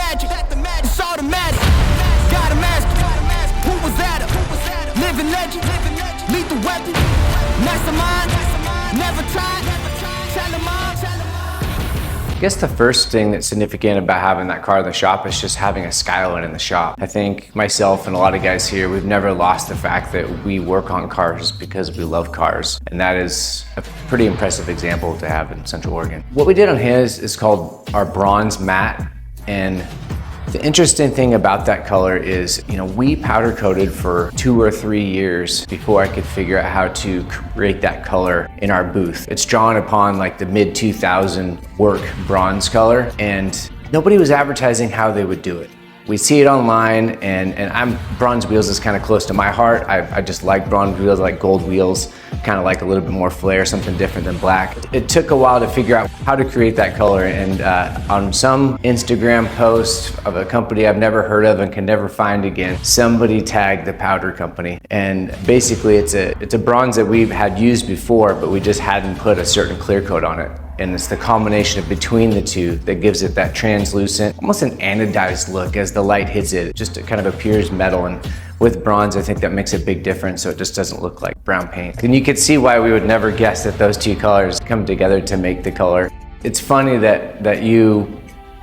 magic. It's automatic. Got a master. Who was at her? Living legend. Lethal weapon. Mastermind. Never tired. Tell them all. I guess the first thing that's significant about having that car in the shop is just having a Skyline in the shop. I think myself and a lot of guys here, we've never lost the fact that we work on cars because we love cars. And that is a pretty impressive example to have in Central Oregon. What we did on his is called our bronze matte. And the interesting thing about that color is, we powder coated for 2 or 3 years before I could figure out how to create that color in our booth. It's drawn upon like the mid 2000 work bronze color, and nobody was advertising how they would do it. We see it online, and bronze wheels is kind of close to my heart. I just like bronze wheels, I like gold wheels, kind of like a little bit more flair, something different than black. It took a while to figure out how to create that color, and on some Instagram post of a company I've never heard of and can never find again, somebody tagged the powder company. And basically it's a bronze that we've had used before, but we just hadn't put a certain clear coat on it. And it's the combination of between the two that gives it that translucent, almost an anodized look as the light hits it. It just kind of appears metal, and with bronze, I think that makes a big difference, so it just doesn't look like brown paint. And you could see why we would never guess that those two colors come together to make the color. It's funny that you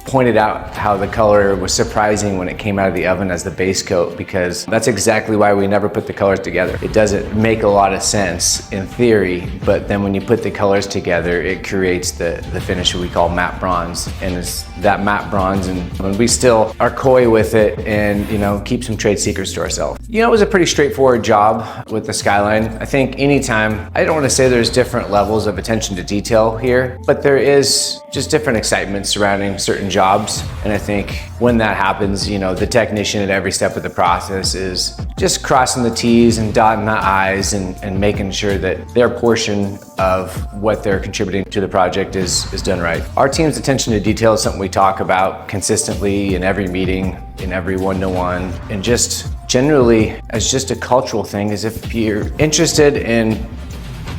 pointed out how the color was surprising when it came out of the oven as the base coat, because that's exactly why we never put the colors together. It doesn't make a lot of sense in theory, but then when you put the colors together, it creates the finish we call matte bronze. And it's that matte bronze, and we still are coy with it and keep some trade secrets to ourselves. It was a pretty straightforward job with the Skyline. I think anytime, I don't want to say there's different levels of attention to detail here, but there is just different excitement surrounding certain jobs. And I think when that happens, the technician at every step of the process is just crossing the T's and dotting the I's and making sure that their portion of what they're contributing to the project is done right. Our team's attention to detail is something we talk about consistently in every meeting, in every one-to-one, and just generally as just a cultural thing, is if you're interested in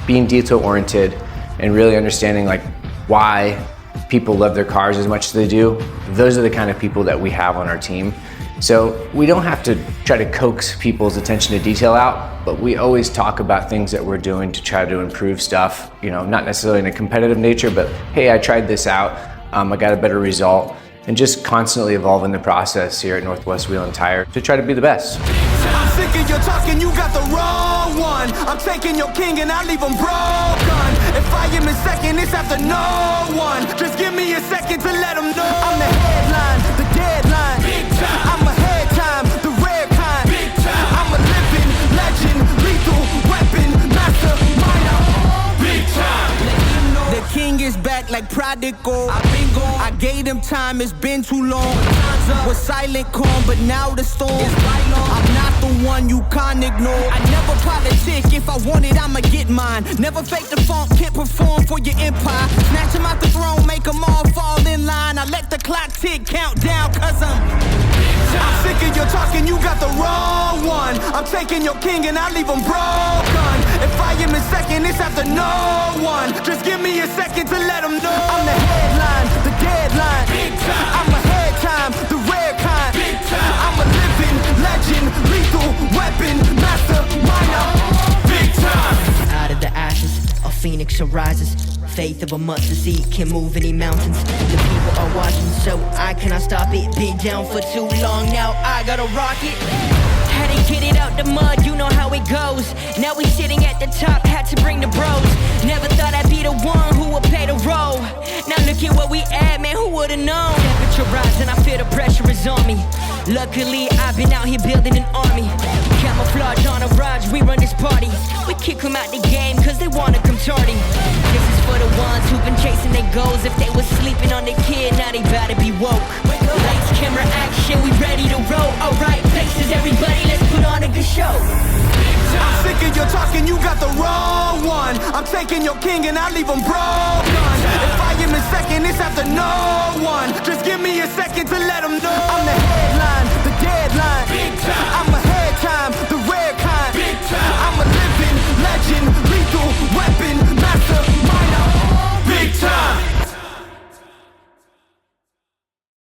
being detail-oriented and really understanding like why people love their cars as much as they do, those are the kind of people that we have on our team. So we don't have to try to coax people's attention to detail out, but we always talk about things that we're doing to try to improve stuff, not necessarily in a competitive nature, but hey, I tried this out, I got a better result, and just constantly evolving the process here at Northwest Wheel and Tire to try to be the best. I'm sick of your talking, you got the wrong one. I'm taking your king and I leave him broken. If I am in second, it's after no one. Just give me a second to let them know. I'm the headline, the deadline. Big time. I'm ahead time, the rare kind. Big time. I'm a living legend, lethal weapon, mastermind. Big time. The king is back like prodigal. I've been gone. I gave him time, it's been too long. Was silent calm, but now the storm. I'm not the one you can't ignore. I never politic, if I want it, I'ma get mine. Never fake the funk, can't perform for your empire. Snatch him out the throne, make them all fall in line. I let the clock tick, count down, cause I'm sick of your talking, you got the wrong one. I'm taking your king and I leave him broken. If I am in second, it's after no one. Just give me a second to let them know. I'm the headline, the deadline. Big time. I'm ahead time, the rare kind. Big time. I'm a living legend, lethal weapon, mastermind. Big time. Out of the ashes, a phoenix arises. Faith of a mustard seed can move any mountains. The people are watching, so I cannot stop it. Been down for too long, now I gotta rock it. Had to get it out the mud, you know how it goes. Now we sitting at the top, had to bring the bros. Never thought I'd be the one who would play the role. Now look at where we at, man, who would've known? Temperature rising, I feel the pressure is on me. Luckily, I've been out here building an army. Camouflage on a ride, we run this party. We kick them out the game, cause they wanna come tardy. This is for the ones who've been chasing their goals. If they was sleeping on their kid, now they about to be woke. Lights, camera, action, we ready to roll. Alright, places, everybody, let's put on a good show. I'm sick of your talking, you got the wrong one. I'm taking your king and I leave him broken. If I am in second, it's after no one. Just give me a second to let them know. I'm the headline,